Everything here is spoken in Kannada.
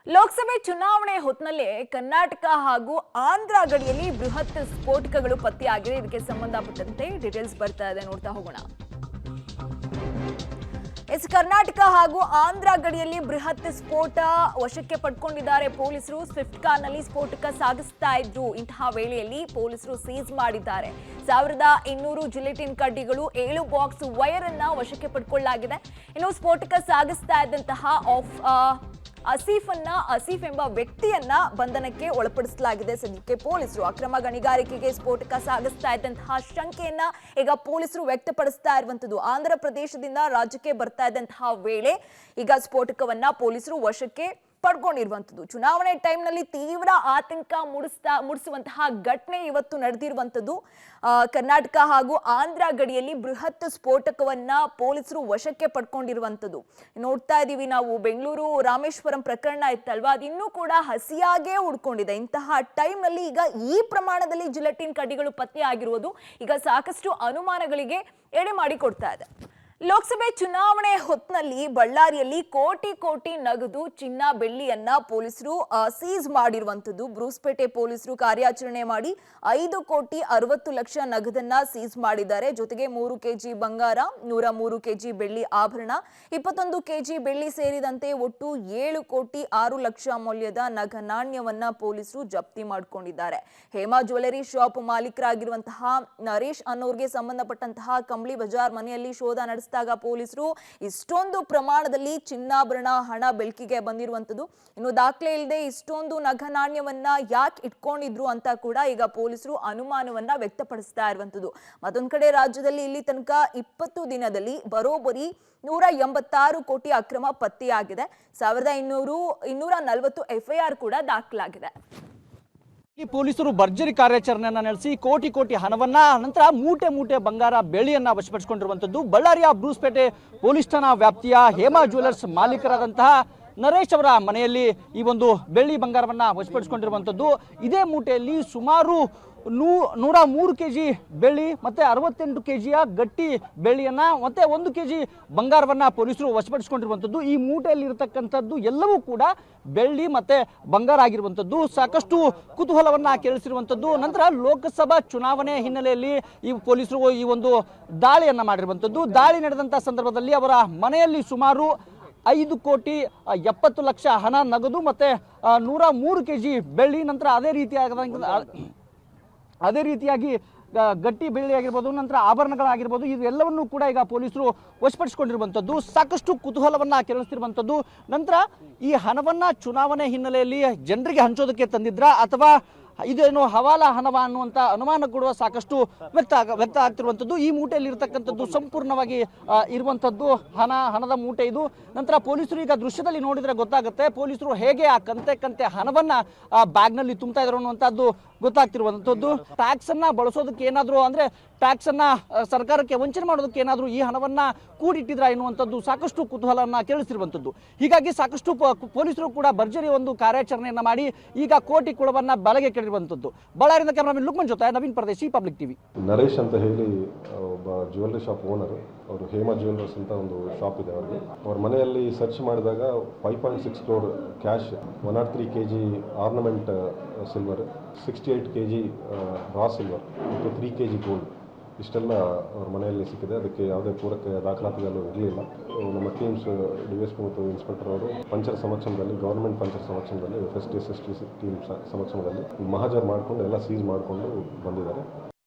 ಲೋಕಸಭೆ ಚುನಾವಣೆ ಹೊತ್ತಿನಲ್ಲೇ ಕರ್ನಾಟಕ ಹಾಗೂ ಆಂಧ್ರ ಗಡಿಯಲ್ಲಿ ಬೃಹತ್ ಸ್ಫೋಟಕಗಳು ಪತ್ತೆಯಾಗಿದೆ. ಇದಕ್ಕೆ ಸಂಬಂಧಪಟ್ಟಂತೆ ಡೀಟೇಲ್ಸ್ ಬರ್ತಾ ಇದೆ, ನೋಡ್ತಾ ಹೋಗೋಣ. ಕರ್ನಾಟಕ ಹಾಗೂ ಆಂಧ್ರ ಗಡಿಯಲ್ಲಿ ಬೃಹತ್ ಸ್ಫೋಟ ವಶಕ್ಕೆ ಪಡ್ಕೊಂಡಿದ್ದಾರೆ ಪೊಲೀಸರು. ಸ್ವಿಫ್ಟ್ ಕಾರ್ನಲ್ಲಿ ಸ್ಫೋಟಕ ಸಾಗಿಸ್ತಾ ಇದ್ರು. ಇಂತಹ ವೇಳೆಯಲ್ಲಿ ಪೊಲೀಸರು ಸೀಸ್ ಮಾಡಿದ್ದಾರೆ. 1200 ಜಿಲೆಟಿನ್ ಕಡ್ಡಿಗಳು, 7 ಬಾಕ್ಸ್ ವೈರ್ ಅನ್ನ ವಶಕ್ಕೆ ಪಡ್ಕೊಳ್ಳಲಾಗಿದೆ. ಇನ್ನು ಸ್ಫೋಟಕ ಸಾಗಿಸ್ತಾ ಇದ್ದಂತಹ ಆಸೀಫ್ ಎಂಬ ವ್ಯಕ್ತಿಯನ್ನ ಬಂಧನಕ್ಕೆ ಒಳಪಡಿಸಲಾಗಿದೆ. ಸದ್ಯಕ್ಕೆ ಪೊಲೀಸರು ಅಕ್ರಮ ಗಣಿಗಾರಿಕೆಗೆ ಸ್ಫೋಟಕ ಸಾಗಿಸ್ತಾ ಇದ್ದಂತಹ ಶಂಕೆಯನ್ನ ಈಗ ಪೊಲೀಸರು ವ್ಯಕ್ತಪಡಿಸ್ತಾ ಇರುವಂತದ್ದು. ಆಂಧ್ರ ಪ್ರದೇಶದಿಂದ ರಾಜ್ಯಕ್ಕೆ ಬರ್ತಾ ಇದ್ದಂತಹ ವೇಳೆ ಈಗ ಸ್ಫೋಟಕವನ್ನ ಪೊಲೀಸರು ವಶಕ್ಕೆ ಪಡ್ಕೊಂಡಿರುವಂತದ್ದು. ಚುನಾವಣೆ ಟೈಮ್ನಲ್ಲಿ ತೀವ್ರ ಆತಂಕ ಮೂಡಿಸುವಂತಹ ಘಟನೆ ಇವತ್ತು ನಡೆದಿರುವಂತದ್ದು. ಕರ್ನಾಟಕ ಹಾಗೂ ಆಂಧ್ರ ಗಡಿಯಲ್ಲಿ ಬೃಹತ್ ಸ್ಫೋಟಕವನ್ನ ಪೊಲೀಸರು ವಶಕ್ಕೆ ಪಡ್ಕೊಂಡಿರುವಂತದ್ದು ನೋಡ್ತಾ ಇದೀವಿ ನಾವು. ಬೆಂಗಳೂರು ರಾಮೇಶ್ವರಂ ಪ್ರಕರಣ ಇತ್ತಲ್ವಾ, ಅದಿನ್ನೂ ಕೂಡ ಹಸಿಯಾಗೇ ಉಳ್ಕೊಂಡಿದೆ. ಇಂತಹ ಟೈಮ್ನಲ್ಲಿ ಈಗ ಈ ಪ್ರಮಾಣದಲ್ಲಿ ಜಿಲೆಟಿನ್ ಕಡ್ಡಿಗಳು ಪತ್ತೆ ಆಗಿರುವುದು ಈಗ ಸಾಕಷ್ಟು ಅನುಮಾನಗಳಿಗೆ ಎಡೆ ಮಾಡಿ ಕೊಡ್ತಾ ಇದೆ. ಲೋಕಸಭೆ ಚುನಾವಣೆ ಹೊತ್ತಿನಲ್ಲಿ ಬಳ್ಳಾರಿಯಲ್ಲಿ ಕೋಟಿ ನಗದು, ಚಿನ್ನ, ಬೆಳ್ಳಿಯನ್ನ ಪೊಲೀಸರು ಸೀಸ್ ಮಾಡಿರುವಂತದ್ದು. ಬ್ರೂಸ್ಪೇಟೆ ಪೊಲೀಸರು ಕಾರ್ಯಾಚರಣೆ ಮಾಡಿ 5,60,00,000 ನಗದನ್ನ ಸೀಸ್ ಮಾಡಿದ್ದಾರೆ. ಜೊತೆಗೆ 3 ಕೆಜಿ ಬಂಗಾರ, 103 ಕೆಜಿ ಬೆಳ್ಳಿ ಆಭರಣ, 21 ಕೆಜಿ ಬೆಳ್ಳಿ ಸೇರಿದಂತೆ ಒಟ್ಟು 7,06,00,000 ಮೌಲ್ಯದ ನಗ ನಾಣ್ಯವನ್ನ ಪೊಲೀಸರು ಜಪ್ತಿ ಮಾಡಿಕೊಂಡಿದ್ದಾರೆ. ಹೇಮಾ ಜ್ಯುವೆಲರಿ ಶಾಪ್ ಮಾಲೀಕರಾಗಿರುವಂತಹ ನರೇಶ್ ಅನ್ನೋರ್ಗೆ ಸಂಬಂಧಪಟ್ಟಂತಹ ಕಂಬಳಿ ಬಜಾರ್ ಮನೆಯಲ್ಲಿ ಶೋಧ ನಡೆಸಿದಾಗ ಪೊಲೀಸರು ಇಷ್ಟೊಂದು ಪ್ರಮಾಣದಲ್ಲಿ ಚಿನ್ನಾಭರಣ, ಹಣ ಬೆಳಕಿಗೆ ಬಂದಿರುವಂತದ್ದು. ಇನ್ನು ದಾಖಲೆ ಇಲ್ಲದೆ ಇಷ್ಟೊಂದು ನಗ ನಾಣ್ಯವನ್ನ ಯಾಕೆ ಇಟ್ಕೊಂಡಿದ್ರು ಅಂತ ಕೂಡ ಈಗ ಪೊಲೀಸರು ಅನುಮಾನವನ್ನ ವ್ಯಕ್ತಪಡಿಸ್ತಾ ಇರುವಂತದ್ದು. ಮತ್ತೊಂದ್ ಕಡೆ ರಾಜ್ಯದಲ್ಲಿ ಇಲ್ಲಿ ತನಕ 20 ದಿನದಲ್ಲಿ ಬರೋಬ್ಬರಿ 186 ಕೋಟಿ ಅಕ್ರಮ ಪತ್ತೆಯಾಗಿದೆ. 1240 FIR ಕೂಡ ದಾಖಲಾಗಿದೆ. ಈ ಪೊಲೀಸರು ಭರ್ಜರಿ ಕಾರ್ಯಾಚರಣೆಯನ್ನ ನಡೆಸಿ ಕೋಟಿ ಹಣವನ್ನ, ನಂತರ ಮೂಟೆ ಬಂಗಾರ, ಬೆಳ್ಳಿಯನ್ನ ವಶಪಡಿಸಿಕೊಂಡಿರುವಂತದ್ದು. ಬಳ್ಳಾರಿಯ ಬ್ರೂಸ್ಪೇಟೆ ಪೊಲೀಸ್ ಠಾಣಾ ವ್ಯಾಪ್ತಿಯ ಹೇಮಾ ಜ್ಯುವೆಲರ್ಸ್ ಮಾಲೀಕರಾದಂತಹ ನರೇಶ್ ಅವರ ಮನೆಯಲ್ಲಿ ಈ ಒಂದು ಬೆಳ್ಳಿ ಬಂಗಾರವನ್ನ ವಶಪಡಿಸಿಕೊಂಡಿರುವಂತದ್ದು. ಇದೇ ಮೂಟೆಯಲ್ಲಿ ಸುಮಾರು 103 ಕೆಜಿ ಬೆಳ್ಳಿ ಮತ್ತೆ 68 ಕೆಜಿಯ ಗಟ್ಟಿ ಬೆಳ್ಳಿಯನ್ನ ಮತ್ತೆ 1 ಕೆಜಿ ಬಂಗಾರವನ್ನ ಪೊಲೀಸರು ವಶಪಡಿಸಿಕೊಂಡಿರುವಂತದ್ದು. ಈ ಮೂಟೆಯಲ್ಲಿ ಇರತಕ್ಕಂಥದ್ದು ಎಲ್ಲವೂ ಕೂಡ ಬೆಳ್ಳಿ ಮತ್ತೆ ಬಂಗಾರ ಆಗಿರುವಂತದ್ದು. ಸಾಕಷ್ಟು ಕುತೂಹಲವನ್ನ ಕೇಳಿಸಿರುವಂತದ್ದು. ನಂತರ ಲೋಕಸಭಾ ಚುನಾವಣೆ ಹಿನ್ನೆಲೆಯಲ್ಲಿ ಈ ಪೊಲೀಸರು ಈ ಒಂದು ದಾಳಿಯನ್ನ ಮಾಡಿರುವಂತದ್ದು. ದಾಳಿ ನಡೆದಂತ ಸಂದರ್ಭದಲ್ಲಿ ಅವರ ಮನೆಯಲ್ಲಿ ಸುಮಾರು 5,70,00,000 ಹಣ, ನಗದು ಮತ್ತೆ 103 ಕೆಜಿ ಬೆಳ್ಳಿ, ನಂತರ ಅದೇ ರೀತಿಯಾಗಿ ಗಟ್ಟಿ ಬೆಳ್ಳಿ ಆಗಿರ್ಬೋದು, ನಂತರ ಆಭರಣಗಳಾಗಿರ್ಬೋದು, ಇದೆಲ್ಲವನ್ನೂ ಕೂಡ ಈಗ ಪೊಲೀಸರು ವಶಪಡಿಸಿಕೊಂಡಿರುವಂಥದ್ದು. ಸಾಕಷ್ಟು ಕುತೂಹಲವನ್ನ ಕೆರಳಿಸ್ತಿರುವಂಥದ್ದು. ನಂತರ ಈ ಹಣವನ್ನ ಚುನಾವಣೆ ಹಿನ್ನೆಲೆಯಲ್ಲಿ ಜನರಿಗೆ ಹಂಚೋದಕ್ಕೆ ತಂದಿದ್ರ ಅಥವಾ ಇದೇನು ಹವಾಲಾ ಹಣವ ಅನ್ನುವಂಥ ಅನುಮಾನ ಕೂಡ ಸಾಕಷ್ಟು ವ್ಯಕ್ತ ಆಗ್ತಿರುವಂಥದ್ದು. ಈ ಮೂಟೆಯಲ್ಲಿ ಇರತಕ್ಕಂಥದ್ದು ಸಂಪೂರ್ಣವಾಗಿ ಇರುವಂಥದ್ದು ಹಣದ ಮೂಟೆ ಇದು. ನಂತರ ಪೊಲೀಸರು ಈಗ ದೃಶ್ಯದಲ್ಲಿ ನೋಡಿದ್ರೆ ಗೊತ್ತಾಗುತ್ತೆ ಪೊಲೀಸರು ಹೇಗೆ ಆ ಕಂತೆ ಹಣವನ್ನ ಬ್ಯಾಗ್ನಲ್ಲಿ ತುಂಬ್ತಾ ಇದ್ರು ಅನ್ನುವಂಥದ್ದು ಗೊತ್ತಾಗ್ತಿರುವಂಥದ್ದು. ಟ್ಯಾಕ್ಸ್ ಅನ್ನ ಬಳಸೋದಕ್ಕೆ ಏನಾದ್ರು ಅಂದ್ರೆ ಟ್ಯಾಕ್ಸ್ ಅನ್ನ ಸರ್ಕಾರಕ್ಕೆ ವಂಚನೆ ಮಾಡೋದಕ್ಕೆ ಏನಾದ್ರು ಈ ಹಣವನ್ನ ಕೂಡಿಟ್ಟಿದ್ರ ಎನ್ನುವಂಥದ್ದು ಸಾಕಷ್ಟು ಕುತೂಹಲವನ್ನ ಕೇಳಿಸಿರುವಂಥದ್ದು. ಹೀಗಾಗಿ ಸಾಕಷ್ಟು ಪೊಲೀಸರು ಕೂಡ ಭರ್ಜರಿ ಒಂದು ಕಾರ್ಯಾಚರಣೆಯನ್ನ ಮಾಡಿ ಈಗ ಕೋಟಿ ಕುಳವನ್ನ ಬಲಗೆ ಕೆಡಿರುವಂಥದ್ದು. ಬಳ್ಳಾರಿಯಿಂದ ಕ್ಯಾಮರಾಮನ್ ಲುಕ್ಮನ್ ಜೊತೆ ನವೀನ್ ಪರದೇಶಿ, ಪಬ್ಲಿಕ್ ಟಿವಿ. ನರೇಶ್ ಅಂತ ಹೇಳಿ ಒಬ್ಬ ಜ್ಯುವೆಲ್ಲರಿ ಶಾಪ್ ಓನರ್. ಅವರು ಹೇಮಾ ಜ್ಯುವೆಲ್ಲರ್ಸ್ ಅಂತ ಒಂದು ಶಾಪ್ ಇದೆ ಅವರಿಗೆ. ಅವ್ರ ಮನೆಯಲ್ಲಿ ಸರ್ಚ್ ಮಾಡಿದಾಗ 5.6 crore cash, 103 KG ornament silver, 68 KG raw silver ಮತ್ತು 3 ಕೆಜಿ ಗೋಲ್ಡ್, ಇಷ್ಟೆಲ್ಲ ಅವ್ರ ಮನೆಯಲ್ಲಿ ಸಿಕ್ಕಿದೆ. ಅದಕ್ಕೆ ಯಾವುದೇ ಪೂರಕ ದಾಖಲಾತಿಗಳು ಇರಲಿಲ್ಲ. ನಮ್ಮ ಟೀಮ್ಸ್ DSP ಮತ್ತು ಇನ್ಸ್ಪೆಕ್ಟರ್ ಅವರು ಪಂಚರ ಸಮಕ್ಷಮದಲ್ಲಿ, government ಪಂಚರ ಸಮಕ್ಷಮದಲ್ಲಿ, FST SST team ಸಮಕ್ಷಮದಲ್ಲಿ mahazar ಮಾಡಿಕೊಂಡು ಎಲ್ಲ ಸೀಸ್ ಮಾಡಿಕೊಂಡು ಬಂದಿದ್ದಾರೆ.